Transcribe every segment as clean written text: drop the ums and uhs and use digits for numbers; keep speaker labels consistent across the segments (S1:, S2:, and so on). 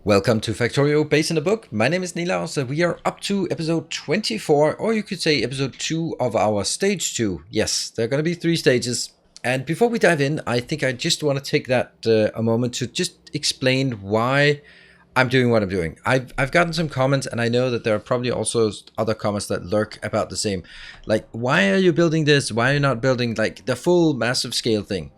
S1: Welcome to Factorio Base in the Book. My name is Nilaus. We are up to episode 24, or you could say episode 2 of our stage 2. Yes, there are going to be 3 stages. And before we dive in, I think I just want to take that a moment to just explain why I'm doing what I'm doing. I've gotten some comments, and I know that there are probably also other comments that lurk about the same. Like, why are you building this? Why are you not building like the full massive scale thing?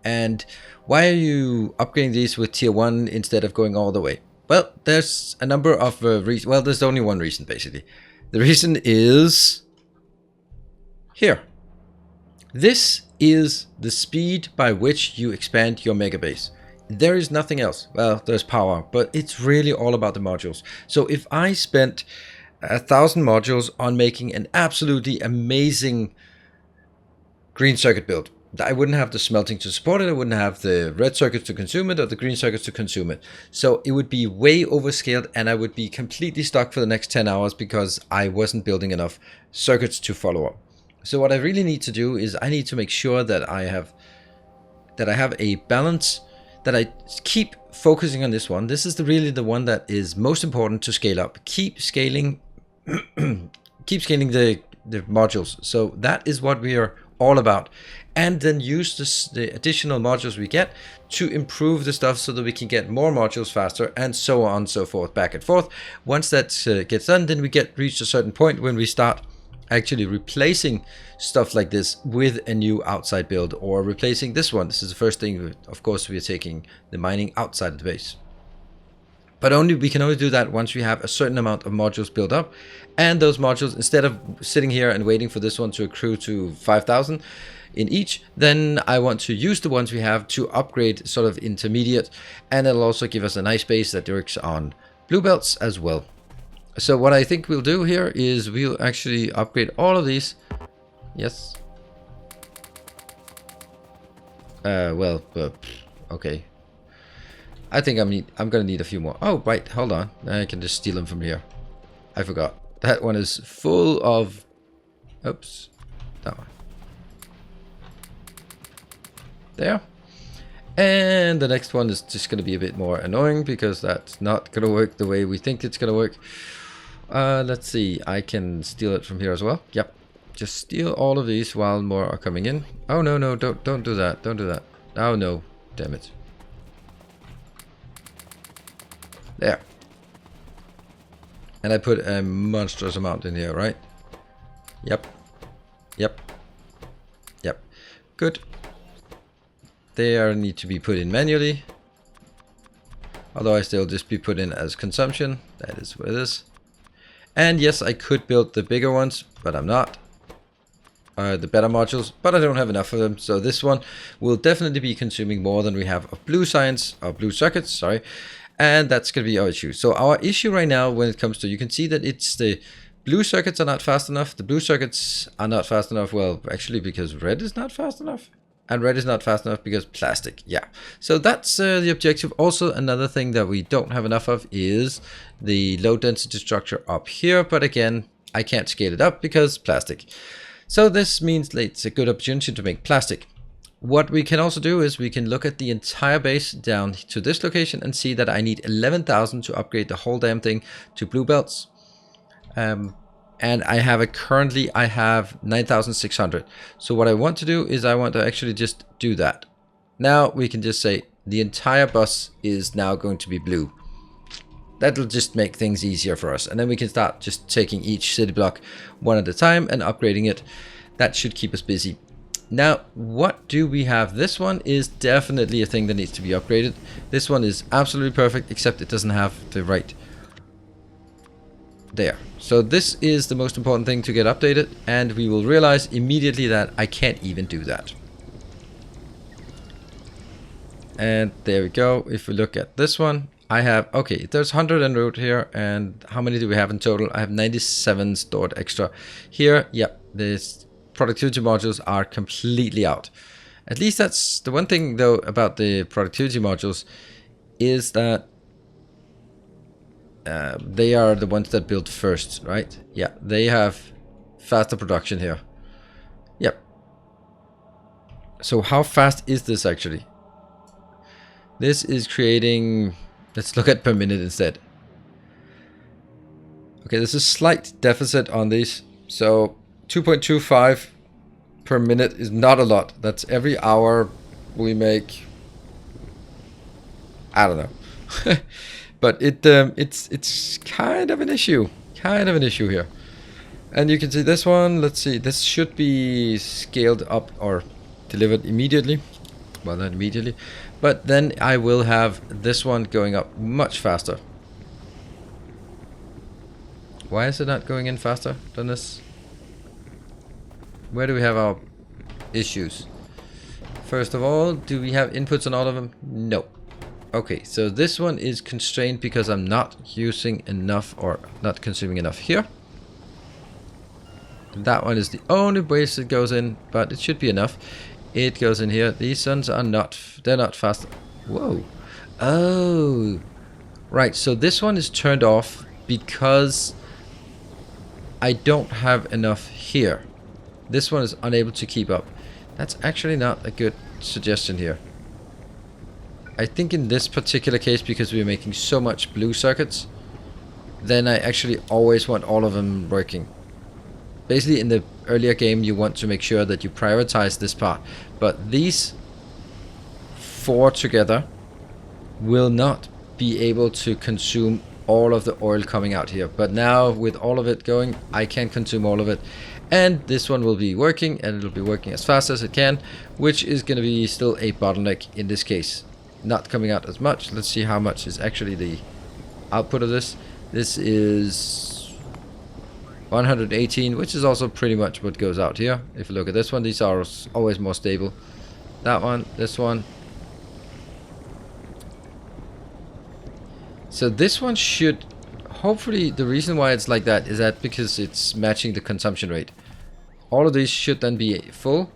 S1: And why are you upgrading these with tier 1 instead of going all the way? Well, there's a number of reasons. Well, there's only one reason, basically. The reason is here. This is the speed by which you expand your Megabase. There is nothing else. Well, there's power, but it's really all about the modules. So if I spent 1,000 modules on making an absolutely amazing green circuit build, I wouldn't have the smelting to support it, I wouldn't have the red circuits to consume it, or the green circuits to consume it. So it would be way overscaled, and I would be completely stuck for the next 10 hours because I wasn't building enough circuits to follow up. So what I really need to do is I need to make sure that I have a balance, that I keep focusing on this one. This is really the one that is most important to scale up. Keep scaling keep scaling the modules. So that is what we are all about. And then use the additional modules we get to improve the stuff so that we can get more modules faster, and so on and so forth, back and forth. Once that gets done, then we reach a certain point when we start actually replacing stuff like this with a new outside build, or replacing this one. This is the first thing. Of course, we are taking the mining outside of the base. But we can only do that once we have a certain amount of modules built up. And those modules, instead of sitting here and waiting for this one to accrue to 5,000 in each, then I want to use the ones we have to upgrade sort of intermediate. And it'll also give us a nice base that works on blue belts as well. So what I think we'll do here is we'll actually upgrade all of these. Yes. Okay. I think I'm gonna need a few more. Oh, right, hold on. I can just steal them from here. I forgot. That one is full of... Oops. That one. There. And the next one is just gonna be a bit more annoying because that's not gonna work the way we think it's gonna work. Let's see. I can steal it from here as well. Yep. Just steal all of these while more are coming in. Oh, no, don't do that. Don't do that. Oh, no. Damn it. There. And I put a monstrous amount in here, right? Yep. Yep. Yep. Good. They need to be put in manually. Otherwise, they'll just be put in as consumption. That is what it is. And yes, I could build the bigger ones, but I'm not. The better modules, but I don't have enough of them. So this one will definitely be consuming more than we have of blue circuits, sorry. And that's going to be our issue. So our issue right now when it comes to, you can see that it's the blue circuits are not fast enough. The blue circuits are not fast enough. Well, actually because red is not fast enough. And red is not fast enough because plastic. Yeah. So that's the objective. Also, another thing that we don't have enough of is the low density structure up here. But again, I can't scale it up because plastic. So this means that it's a good opportunity to make plastic. What we can also do is we can look at the entire base down to this location and see that I need 11,000 to upgrade the whole damn thing to blue belts. And I have currently 9,600. So what I want to do is I want to actually just do that. Now we can just say the entire bus is now going to be blue. That'll just make things easier for us. And then we can start just taking each city block one at a time and upgrading it. That should keep us busy. Now, what do we have? This one is definitely a thing that needs to be upgraded. This one is absolutely perfect, except it doesn't have the right... There. So this is the most important thing to get updated, and we will realize immediately that I can't even do that. And there we go. If we look at this one, I have... Okay, there's 100 en route here, and how many do we have in total? I have 97 stored extra. Here, yep, this... productivity modules are completely out. At least that's the one thing though about the productivity modules is that they are the ones that build first, right? Yeah, they have faster production here. Yep. So how fast is this actually? This is creating Let's look at per minute instead. Okay, there's a slight deficit on these. So 2.25 per minute is not a lot. That's every hour we make. I don't know. But it's kind of an issue. Kind of an issue here. And you can see this one. Let's see. This should be scaled up or delivered immediately. Well, not immediately. But then I will have this one going up much faster. Why is it not going in faster than this? Where do we have our issues? First of all, do we have inputs on all of them? No. Okay, so this one is constrained because I'm not using enough or not consuming enough here. And that one is the only place it goes in, but it should be enough. It goes in here. These ones are not, they're not fast. Whoa. Oh. Right, so this one is turned off because I don't have enough here. This one is unable to keep up. That's actually not a good suggestion here. I think in this particular case, because we're making so much blue circuits, then I actually always want all of them working. Basically, in the earlier game, you want to make sure that you prioritize this part. But these four together will not be able to consume all of the oil coming out here. But now, with all of it going, I can consume all of it. And this one will be working, and it'll be working as fast as it can, which is going to be still a bottleneck in this case. Not coming out as much. Let's see how much is actually the output of this. This is 118, which is also pretty much what goes out here. If you look at this one, these are always more stable. That one, this one. So this one should, hopefully, the reason why it's like that is that because it's matching the consumption rate. All of these should then be full.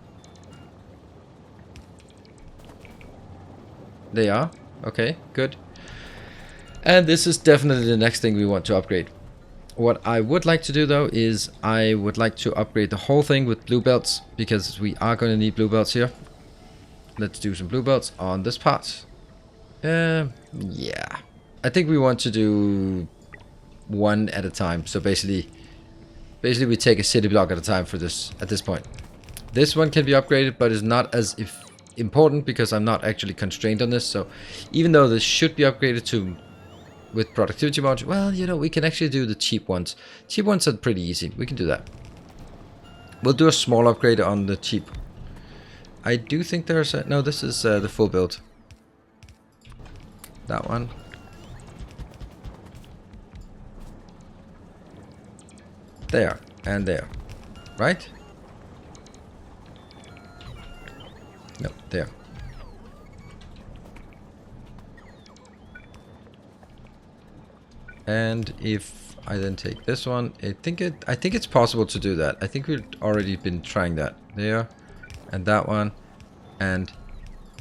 S1: They are. Okay, good. And this is definitely the next thing we want to upgrade. What I would like to do though is I would like to upgrade the whole thing with blue belts, because we are going to need blue belts here. Let's do some blue belts on this part. Yeah. I think we want to do one at a time. So basically we take a city block at a time for this at this point. This one can be upgraded, but is not as important because I'm not actually constrained on this. So even though this should be upgraded to with productivity module, well, you know, we can actually do the cheap ones. Cheap ones are pretty easy. We can do that. We'll do a small upgrade on the cheap. I do think there's a, no, this is the full build. That one. There and there, right? No, there. And if I then take this one, I think it's possible to do that. I think we've already been trying that. There, and that one, and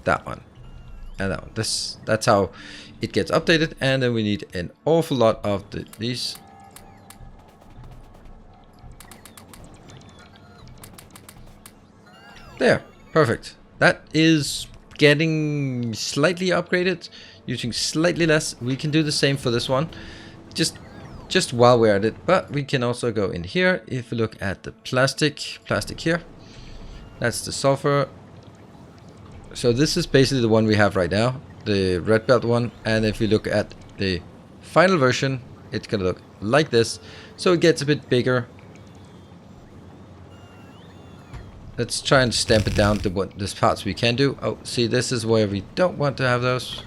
S1: that one, and that one. That's how it gets updated. And then we need an awful lot of these. There, perfect. That is getting slightly upgraded, using slightly less. We can do the same for this one, just while we're at it. But we can also go in here. If we look at the plastic here, that's the sulfur. So this is basically the one we have right now, the red belt one. And if we look at the final version, it's gonna look like this. So it gets a bit bigger. Let's try and stamp it down to what this parts we can do. Oh, see, this is where we don't want to have those.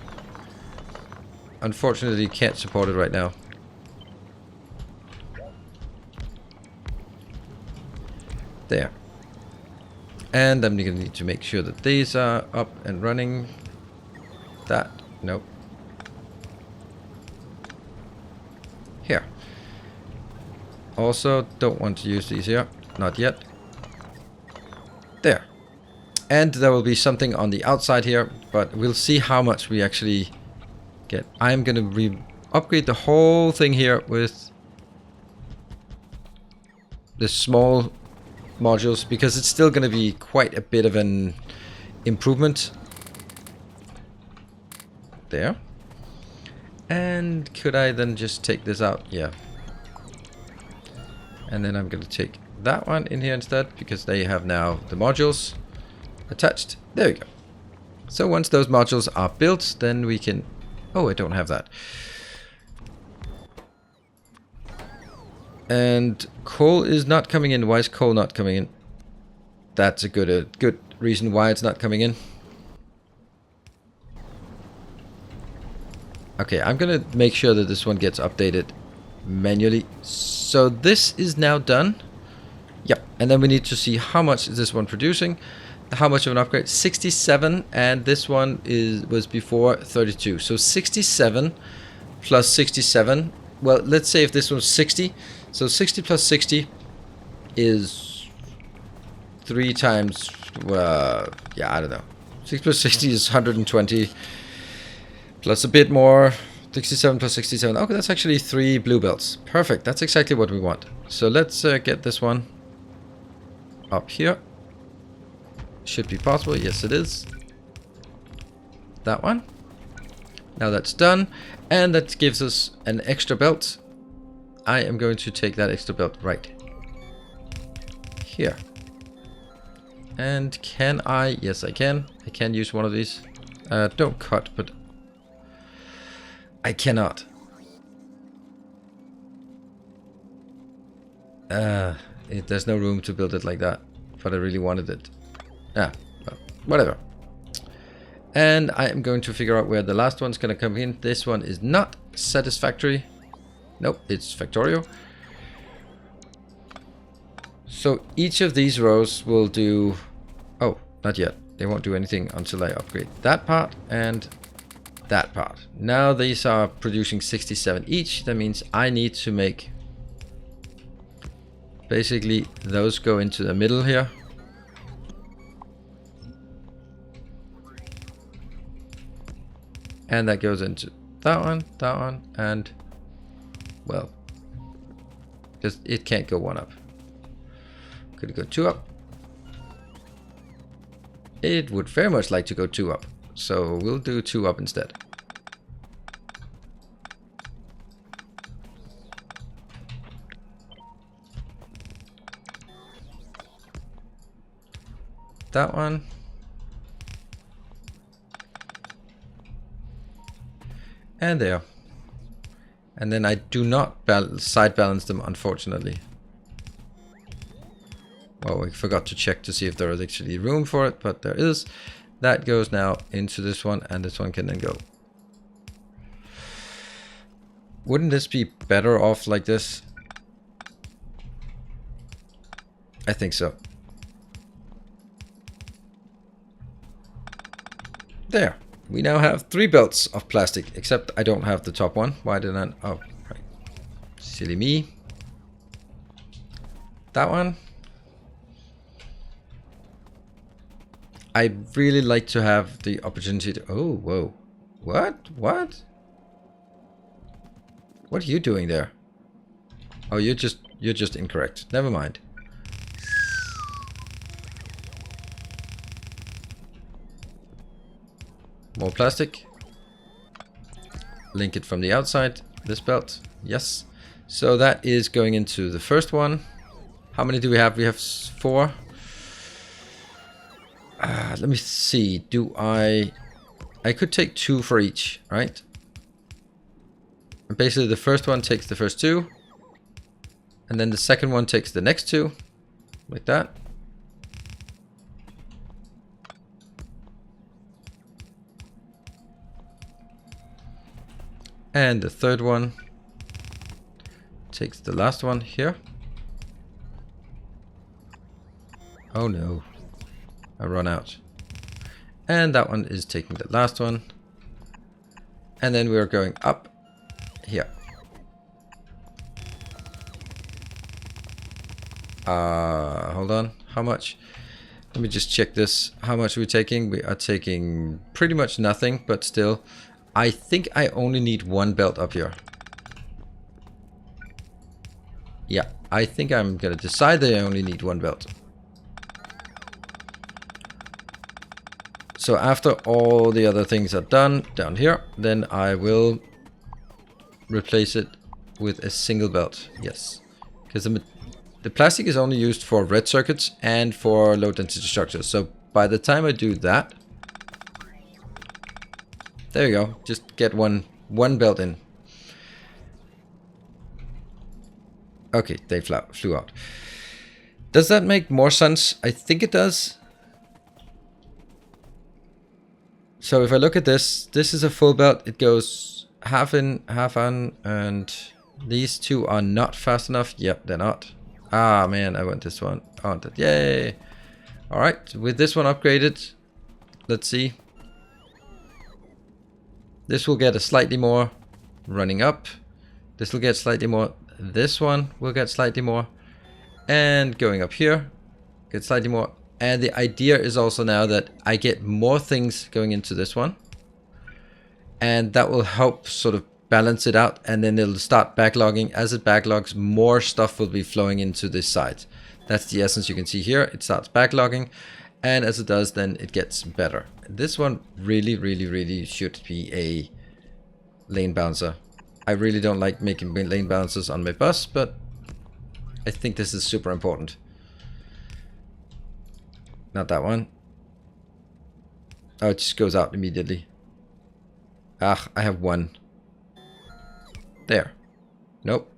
S1: Unfortunately, you can't support it right now. There. And then you're going to need to make sure that these are up and running. That, nope. Here. Also, don't want to use these here. Not yet. There. And there will be something on the outside here, but we'll see how much we actually get. I'm going to upgrade the whole thing here with the small modules, because it's still going to be quite a bit of an improvement. There. And could I then just take this out? Yeah. And then I'm going to take that one in here instead, because they have now the modules attached. There we go. So once those modules are built, then we can... Oh, I don't have that. And coal is not coming in. Why is coal not coming in? That's a good reason why it's not coming in. Okay, I'm gonna make sure that this one gets updated manually. So this is now done. Yep, and then we need to see how much is this one producing. How much of an upgrade? 67, and this one was before 32. So 67 plus 67. Well, let's say if this was 60. So 60 plus 60 is 3 times, yeah, I don't know. 6 plus 60 is 120. Plus a bit more. 67 plus 67. Okay, that's actually 3 blue belts. Perfect. That's exactly what we want. So let's get this one up here. Should be possible. Yes, it is. That one. Now that's done. And that gives us an extra belt. I am going to take that extra belt right here. And can I? Yes, I can. I can use one of these. Don't cut, but I cannot. There's no room to build it like that, but I really wanted it. Well, whatever. And I am going to figure out where the last one's going to come in. This one is not satisfactory. Nope, it's Factorio. So each of these rows will do... Oh, not yet. They won't do anything until I upgrade that part and that part. Now these are producing 67 each. That means I need to make... Basically, those go into the middle here. And that goes into that one, and... Well, just it can't go 1 up. Could it go 2 up? It would very much like to go 2 up. So we'll do 2 up instead. That one. And there. And then I do not side balance them, unfortunately. Well, we forgot to check to see if there is actually room for it, but there is. That goes now into this one, and this one can then go. Wouldn't this be better off like this? I think so. There. We now have 3 belts of plastic, except I don't have the top one. Why didn't I? Oh, right. Silly me. That one. I really like to have the opportunity to... Oh, whoa. What? What? What are you doing there? Oh, you're just incorrect. Never mind. More plastic. Link it from the outside. This belt. Yes. So that is going into the first one. How many do we have? We have 4. Let me see. Do I could take 2 for each, right? And basically the first one takes the first 2. And then the second one takes the next 2. Like that. And the third one takes the last one here. Oh no, I run out. And that one is taking the last one. And then we're going up here. Hold on, how much? Let me just check this. How much are we taking? We are taking pretty much nothing, but still. I think I only need 1 belt up here. Yeah, I think I'm gonna decide that I only need 1 belt. So after all the other things are done down here, then I will replace it with a single belt. Yes, because the plastic is only used for red circuits and for low density structures. So by the time I do that, there you go. Just get one belt in. Okay, they flew out. Does that make more sense? I think it does. So if I look at this, this is a full belt. It goes half in, half on, and these two are not fast enough. Yep, they're not. Ah, man, I want this one. I want that. Yay. All right, with this one upgraded, let's see. This will get a slightly more running up. This will get slightly more. This one will get slightly more. And going up here, get slightly more. And the idea is also now that I get more things going into this one. And that will help sort of balance it out. And then it'll start backlogging. As it backlogs, more stuff will be flowing into this side. That's the essence you can see here. It starts backlogging. And as it does, then it gets better. This one really should be a lane bouncer. I really don't like making lane bouncers on my bus, but I think this is super important. Not that one. Oh, it just goes out immediately. Ah, I have one. There. Nope.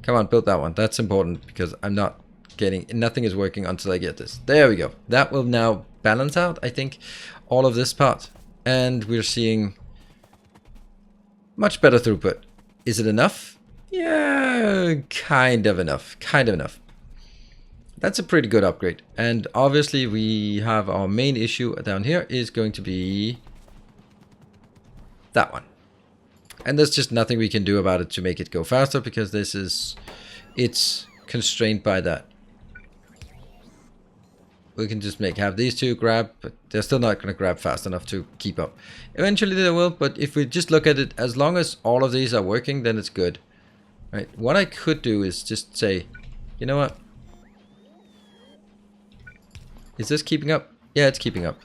S1: Come on, build that one. That's important because I'm not getting... Nothing is working until I get this. There we go. That will now balance out, I think, all of this part. And we're seeing much better throughput. Is it enough? Yeah, kind of enough. Kind of enough. That's a pretty good upgrade. And obviously we have our main issue down here is going to be that one. And there's just nothing we can do about it to make it go faster because this is... It's constrained by that. We can just have these two grab, but they're still not going to grab fast enough to keep up. Eventually they will, but if we just look at it, as long as all of these are working, then it's good. Right? What I could do is just say, you know what? Is this keeping up? Yeah, it's keeping up.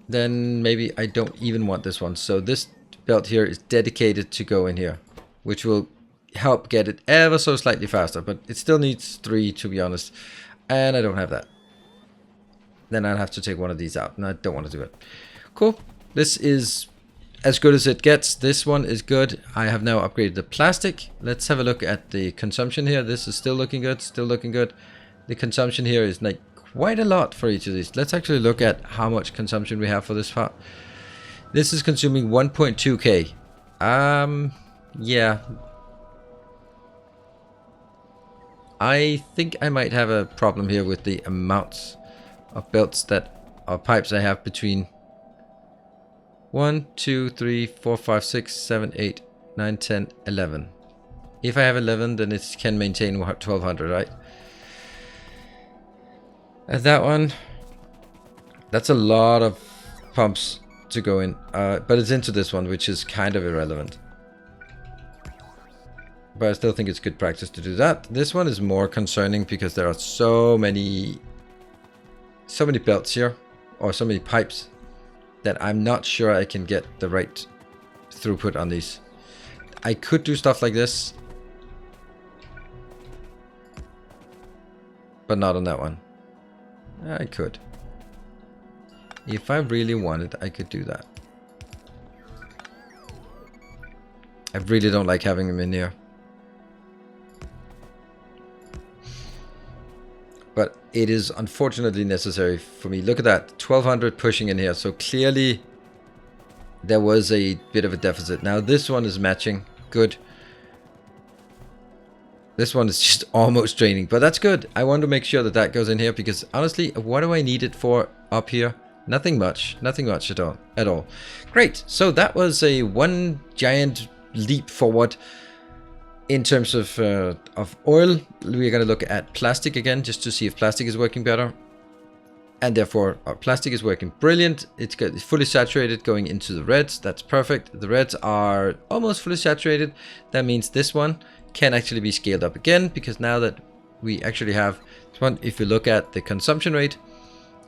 S1: Then maybe I don't even want this one. So this belt here is dedicated to go in here, which will help get it ever so slightly faster, but it still needs 3 to be honest, and I don't have that. Then I'll have to take one of these out, and I don't want to do it. Cool. This is as good as it gets. This one is good. I have now upgraded the plastic. Let's have a look at the consumption here. This is still looking good, still looking good. The consumption here is like quite a lot for each of these. Let's actually look at how much consumption we have for this part. This is consuming 1.2k. Yeah, I think I might have a problem here with the amounts of belts that, or pipes I have between 1, 2, 3, 4, 5, 6, 7, 8, 9, 10, 11. If I have 11, then it can maintain 1200, right? And that one, that's a lot of pumps to go in, but it's into this one, which is kind of irrelevant. But I still think it's good practice to do that. This one is more concerning because there are so many belts here, or so many pipes, that I'm not sure I can get the right throughput on these. I could do stuff like this, but not on that one. I could. If I really wanted, I could do that. I really don't like having them in here. But it is unfortunately necessary for me. Look at that, 1200 pushing in here. So clearly there was a bit of a deficit. Now this one is matching, good. This one is just almost draining, but that's good. I want to make sure that that goes in here because honestly, what do I need it for up here? Nothing much at all. Great, so that was a one giant leap forward. In terms of oil, we're going to look at plastic again, just to see if plastic is working better. And therefore, our plastic is working brilliant. It's fully saturated going into the reds. That's perfect. The reds are almost fully saturated. That means this one can actually be scaled up again, because now that we actually have this one, if you look at the consumption rate,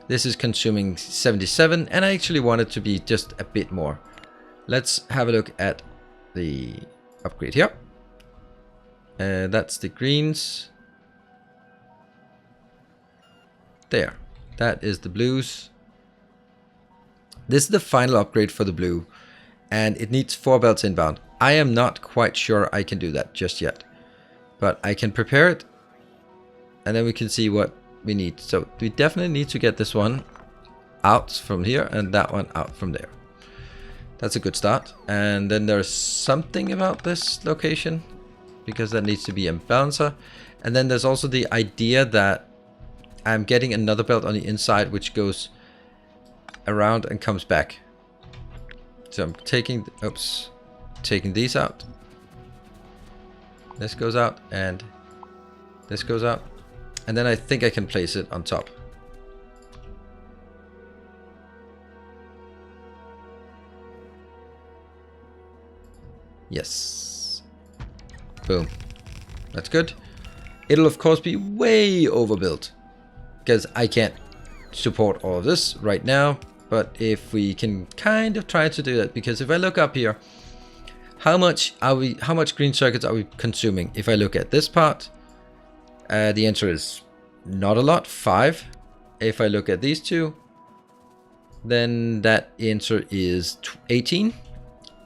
S1: This is consuming 77, and I actually want it to be just a bit more. Let's have a look at the upgrade here. That's the greens. There. That is the blues. This is the final upgrade for the blue, and it needs 4 belts inbound. I am not quite sure I can do that just yet, but I can prepare it, and then we can see what we need. So we definitely need to get this one out from here and that one out from there. That's a good start. And then there's something about this location, because that needs to be a balancer. And then there's also the idea that I'm getting another belt on the inside which goes around and comes back. So I'm taking these out. This goes out and this goes out. And then I think I can place it on top. Yes. Boom. That's good. It'll of course be way overbuilt, because I can't support all of this right now. But if we can kind of try to do that, because if I look up here, how much green circuits are we consuming? If I look at this part, the answer is not a lot, 5. If I look at these two, then that answer is 18.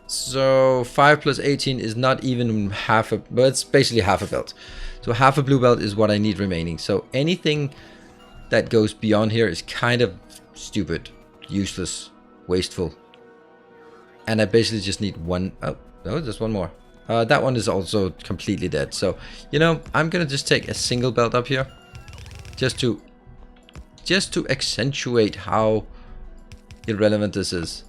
S1: So 5 plus 18 is not even half a, but it's basically half a belt. So half a blue belt is what I need remaining. So anything that goes beyond here is kind of stupid, useless, wasteful. And I basically just need one. Oh, no, there's one more. That one is also completely dead. So, you know, I'm gonna just take a single belt up here, just to accentuate how irrelevant this is.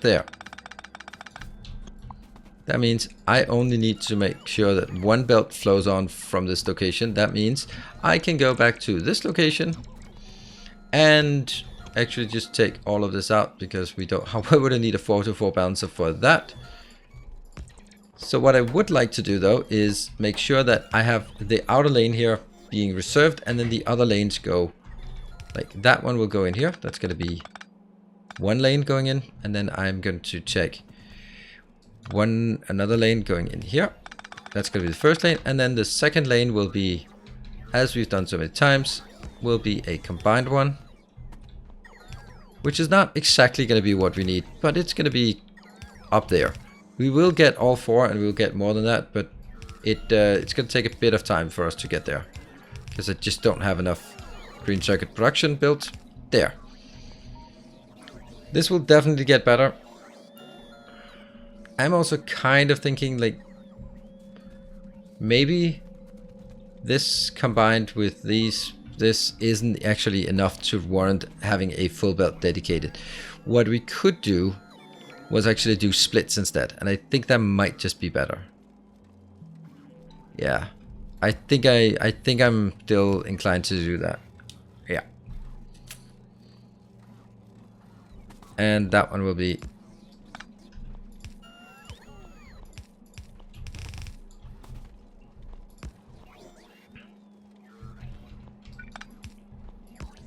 S1: There. That means I only need to make sure that one belt flows on from this location. That means I can go back to this location and actually just take all of this out, because we don't, how would I need a 4-to-4 balancer for that? So what I would like to do though is make sure that I have the outer lane here being reserved, and then the other lanes go, like that one will go in here. That's going to be one lane going in, and then I'm going to check another lane going in here. That's going to be the first lane, and then the second lane will be, as we've done so many times, will be a combined one, which is not exactly going to be what we need, but it's going to be up there. We will get all 4, and we'll get more than that, but it's going to take a bit of time for us to get there, because I just don't have enough green circuit production built. There. This will definitely get better. I'm also kind of thinking, like, maybe this combined with these, this isn't actually enough to warrant having a full belt dedicated. What we could do was actually do splits instead, and I think that might just be better. Yeah, I think I'm still inclined to do that. Yeah. And that one will be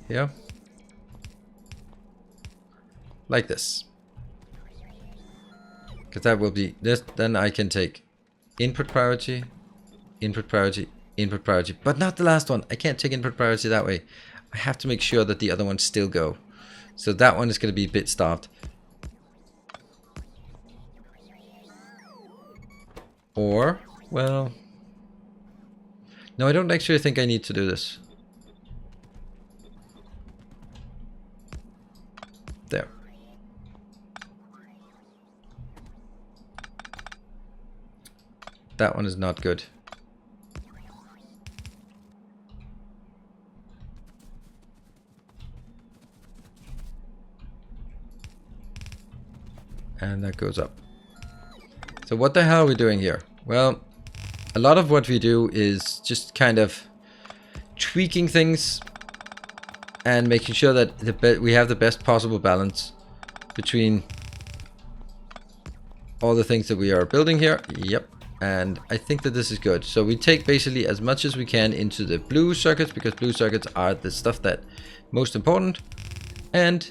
S1: here, like this, because that will be this. Then I can take input priority, input priority, input priority, but not the last one. I can't take input priority that way. I have to make sure that the other ones still go. So that one is going to be a bit starved. Or, well, no, I don't actually think I need to do this. There. That one is not good. And that goes up. So what the hell are we doing here? Well, a lot of what we do is just kind of tweaking things and making sure that we have the best possible balance between all the things that we are building here. Yep. And I think that this is good. So we take basically as much as we can into the blue circuits, because blue circuits are the stuff that most important. And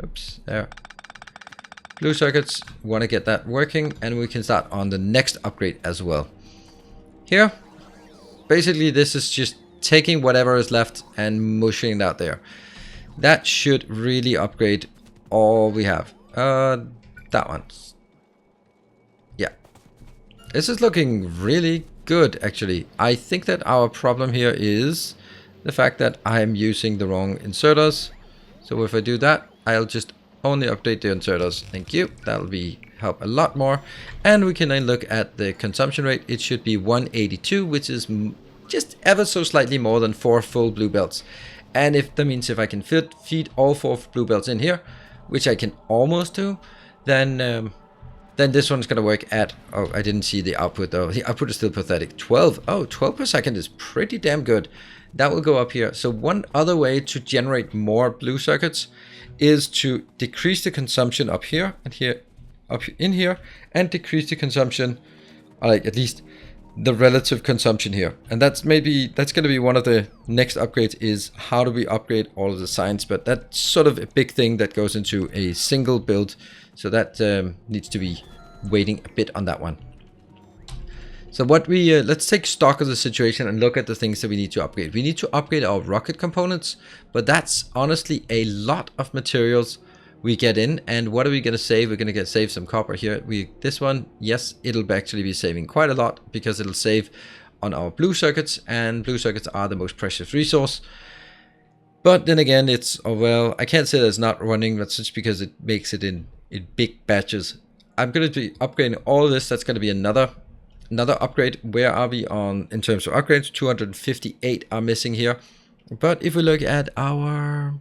S1: oops, there. Blue circuits, want to get that working, and we can start on the next upgrade as well. Here, basically this is just taking whatever is left and mushing it out there. That should really upgrade all we have. That one. Yeah. This is looking really good, actually. I think that our problem here is the fact that I'm using the wrong inserters. So if I do that, I'll just only update the inserters. Thank you. That'll help a lot more. And we can then look at the consumption rate. It should be 182, which is just ever so slightly more than 4 full blue belts. And if that means if I can feed all 4 blue belts in here, which I can almost do, then this one's gonna work at, oh, I didn't see the output though. The output is still pathetic. 12. Oh, 12 per second is pretty damn good. That will go up here. So one other way to generate more blue circuits is to decrease the consumption up here and here, up in here, and decrease the consumption, like at least the relative consumption here. And that's going to be one of the next upgrades, is how do we upgrade all of the science. But that's sort of a big thing that goes into a single build. So that needs to be waiting a bit on that one. So what we, let's take stock of the situation and look at the things that we need to upgrade. We need to upgrade our rocket components, but that's honestly a lot of materials we get in. And what are we going to save? We're going to save some copper here. This one, yes, it'll actually be saving quite a lot, because it'll save on our blue circuits, and blue circuits are the most precious resource. But then again, it's, oh well, I can't say that it's not running. That's just because it makes it in big batches. I'm going to be upgrading all of this. That's going to be another upgrade. Where are we on in terms of upgrades? 258 are missing here. But if we look at our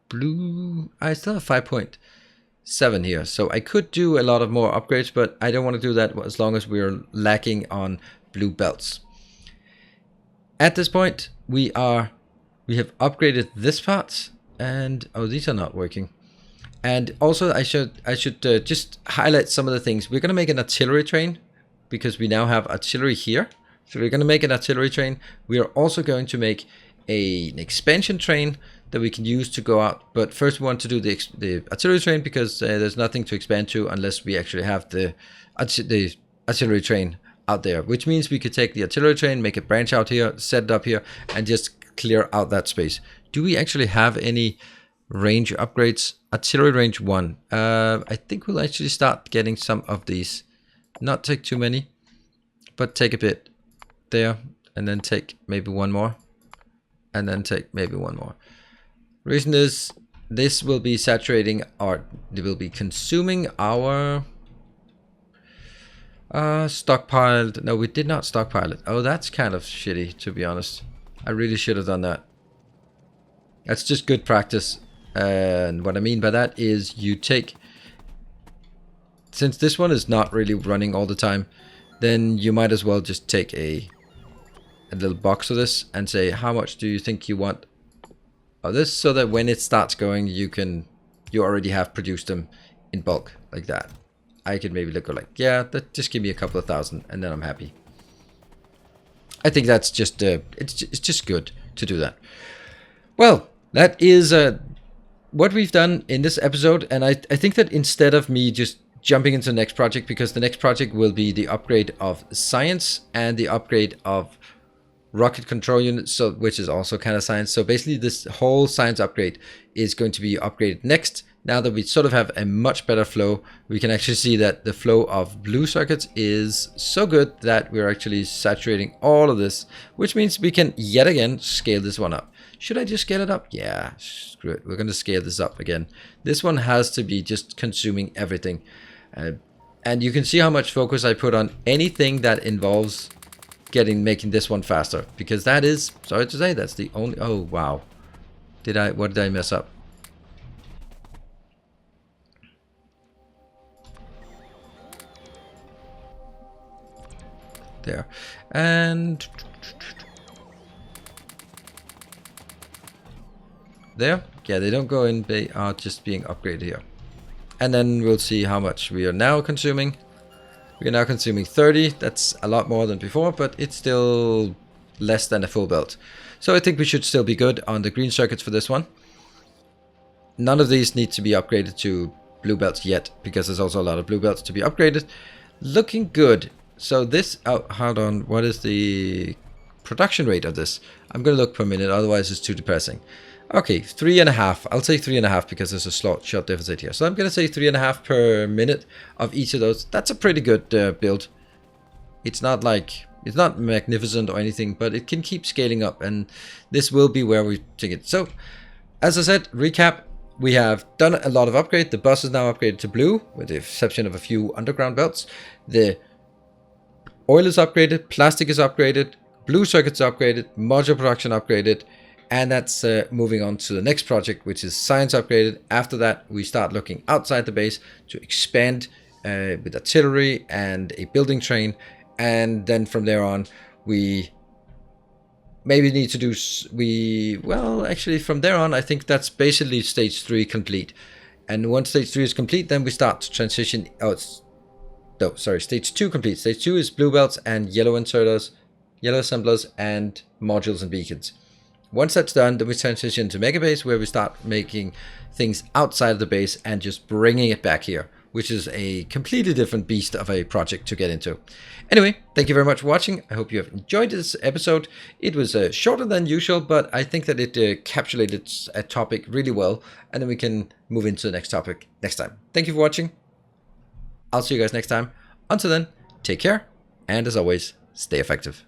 S1: blue, I still have 5.7 here. So I could do a lot of more upgrades, but I don't want to do that as long as we're lacking on blue belts. At this point, we have upgraded this part, and oh, these are not working. And also I should just highlight some of the things. We're going to make an artillery train, because we now have artillery here. So we're going to make an artillery train. We are also going to make an expansion train that we can use to go out. But first we want to do the artillery train, because there's nothing to expand to unless we actually have the artillery train out there. Which means we could take the artillery train, make a branch out here, set it up here, and just clear out that space. Do we actually have any range upgrades? Artillery range 1. I think we'll actually start getting some of these. Not take too many, but take a bit there, and then take maybe one more, and then take maybe one more. Reason is this will be saturating, or it will be consuming our stockpiled. No, we did not stockpile it. Oh, that's kind of shitty, to be honest. I really should have done that. That's just good practice. And what I mean by that is you take, since this one is not really running all the time, then you might as well just take a little box of this and say, how much do you think you want of this, so that when it starts going, you already have produced them in bulk like that. I could maybe look like, yeah, just give me a couple of thousand, and then I'm happy. I think that's just it's just good to do that. Well, that is what we've done in this episode, and I think that instead of me just jumping into the next project, because the next project will be the upgrade of science and the upgrade of rocket control units, so which is also kind of science. So basically this whole science upgrade is going to be upgraded next. Now that we sort of have a much better flow, we can actually see that the flow of blue circuits is so good that we're actually saturating all of this, which means we can yet again scale this one up. Should I just scale it up? Yeah, screw it. We're going to scale this up again. This one has to be just consuming everything. And you can see how much focus I put on anything that involves making this one faster, because that is, sorry to say, that's the only, oh wow. What did I mess up? There. And there. Yeah, they don't go in, they are just being upgraded here. and then we'll see how much we are now consuming. We are now consuming 30. That's a lot more than before, but it's still less than a full belt. So I think we should still be good on the green circuits for this one. None of these need to be upgraded to blue belts yet, because there's also a lot of blue belts to be upgraded. Looking good. So this, oh, hold on, what is the production rate of this? I'm going to look per minute, otherwise it's too depressing. Okay, 3.5. I'll say 3.5 because there's a short deficit here. So I'm going to say 3.5 per minute of each of those. That's a pretty good build. It's not like, it's not magnificent or anything, but it can keep scaling up, and this will be where we take it. So, as I said, recap, we have done a lot of upgrade. The bus is now upgraded to blue, with the exception of a few underground belts. The oil is upgraded, plastic is upgraded, blue circuits upgraded, module production upgraded, and that's moving on to the next project, which is science upgraded. After that, we start looking outside the base to expand with artillery and a building train, and then from there on, we maybe need to do, well, actually from there on, I think that's basically stage 3 complete. And once stage 3 is complete, then we start to transition, stage 2 complete. Stage 2 is blue belts and yellow inserters, yellow assemblers, and modules and beacons. Once that's done, then we transition to Megabase, where we start making things outside of the base and just bringing it back here, which is a completely different beast of a project to get into. Anyway, thank you very much for watching. I hope you have enjoyed this episode. It was shorter than usual, but I think that it encapsulated a topic really well, and then we can move into the next topic next time. Thank you for watching. I'll see you guys next time. Until then, take care, and as always, stay effective.